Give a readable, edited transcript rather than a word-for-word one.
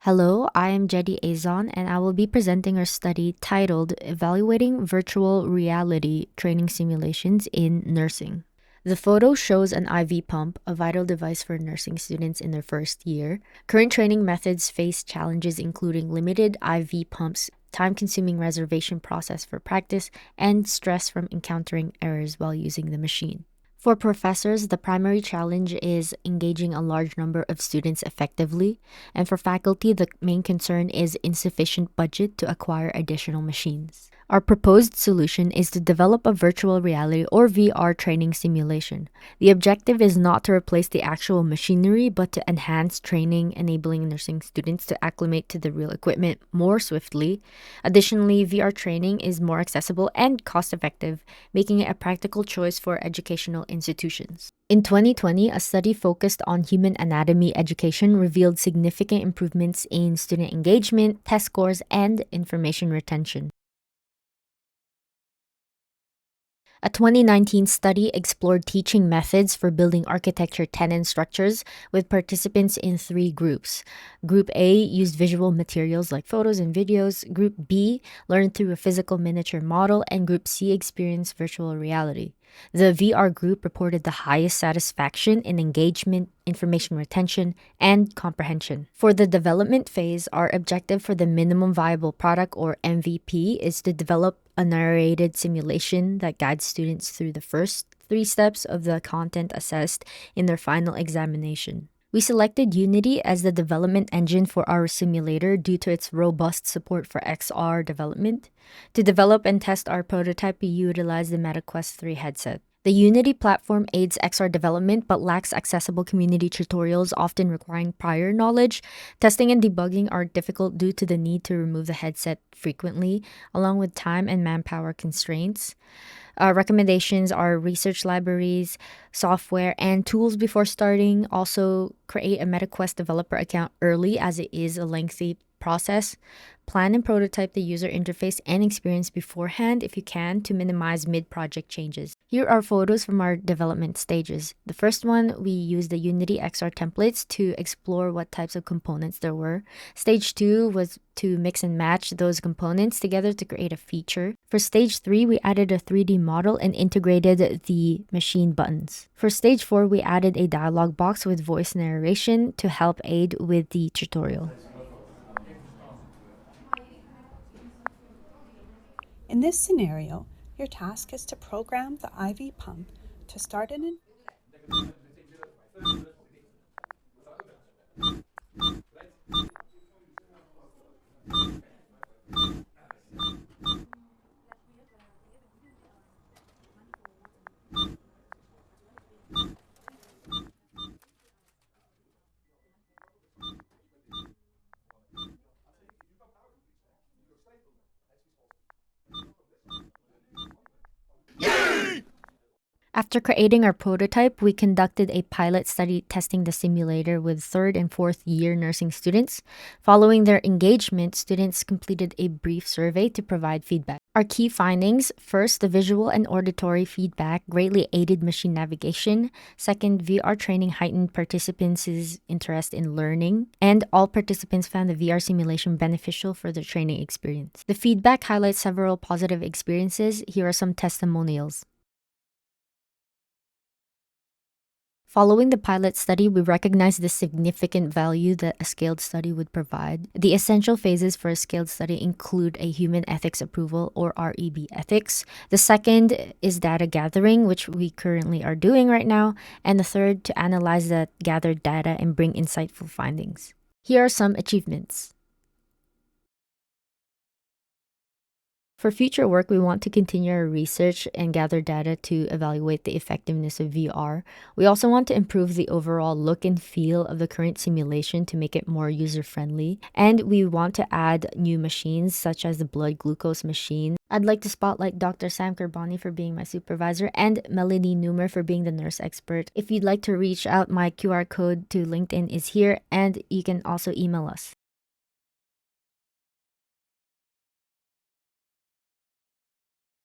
Hello, I am Jedi Azon, and I will be presenting our study titled Evaluating Virtual Reality Training Simulations in Nursing. The photo shows an IV pump, a vital device for nursing students in their first year. Current training methods face challenges including limited IV pumps, time-consuming reservation process for practice, and stress from encountering errors while using the machine. For professors, the primary challenge is engaging a large number of students effectively, and for faculty, the main concern is insufficient budget to acquire additional machines. Our proposed solution is to develop a virtual reality or VR training simulation. The objective is not to replace the actual machinery, but to enhance training, enabling nursing students to acclimate to the real equipment more swiftly. Additionally, VR training is more accessible and cost-effective, making it a practical choice for educational institutions. In 2020, a study focused on human anatomy education revealed significant improvements in student engagement, test scores, and information retention. A 2019 study explored teaching methods for building architecture tenon structures with participants in three groups. Group A used visual materials like photos and videos. Group B learned through a physical miniature model, and Group C experienced virtual reality. The VR group reported the highest satisfaction in engagement, information retention, and comprehension. For the development phase, our objective for the minimum viable product, or MVP, is to develop a narrated simulation that guides students through the first three steps of the content assessed in their final examination. We selected Unity as the development engine for our simulator due to its robust support for XR development. To develop and test our prototype, we utilized the MetaQuest 3 headset. The Unity platform aids XR development but lacks accessible community tutorials, often requiring prior knowledge. Testing and debugging are difficult due to the need to remove the headset frequently, along with time and manpower constraints. Recommendations are research libraries, software, and tools before starting. Also, create a MetaQuest developer account early, as it is a lengthy process. Plan and prototype the user interface and experience beforehand if you can to minimize mid-project changes. Here are photos from our development stages. The first one, we used the Unity XR templates to explore what types of components there were. Stage 2 was to mix and match those components together to create a feature. For stage 3, we added a 3D model and integrated the machine buttons. For stage 4, we added a dialog box with voice narration to help aid with the tutorial. In this scenario, your task is to program the IV pump to start an After creating our prototype, we conducted a pilot study testing the simulator with third and fourth year nursing students. Following their engagement, students completed a brief survey to provide feedback. Our key findings: first, the visual and auditory feedback greatly aided machine navigation. Second, VR training heightened participants' interest in learning. And all participants found the VR simulation beneficial for their training experience. The feedback highlights several positive experiences. Here are some testimonials. Following the pilot study, we recognized the significant value that a scaled study would provide. The essential phases for a scaled study include a human ethics approval, or REB ethics. The second is data gathering, which we currently are doing right now. And the third, to analyze the gathered data and bring insightful findings. Here are some achievements. For future work, we want to continue our research and gather data to evaluate the effectiveness of VR. We also want to improve the overall look and feel of the current simulation to make it more user-friendly. And we want to add new machines, such as the blood glucose machine. I'd like to spotlight Dr. Sam Kerbani for being my supervisor and Melanie Newmer for being the nurse expert. If you'd like to reach out, my QR code to LinkedIn is here, and you can also email us.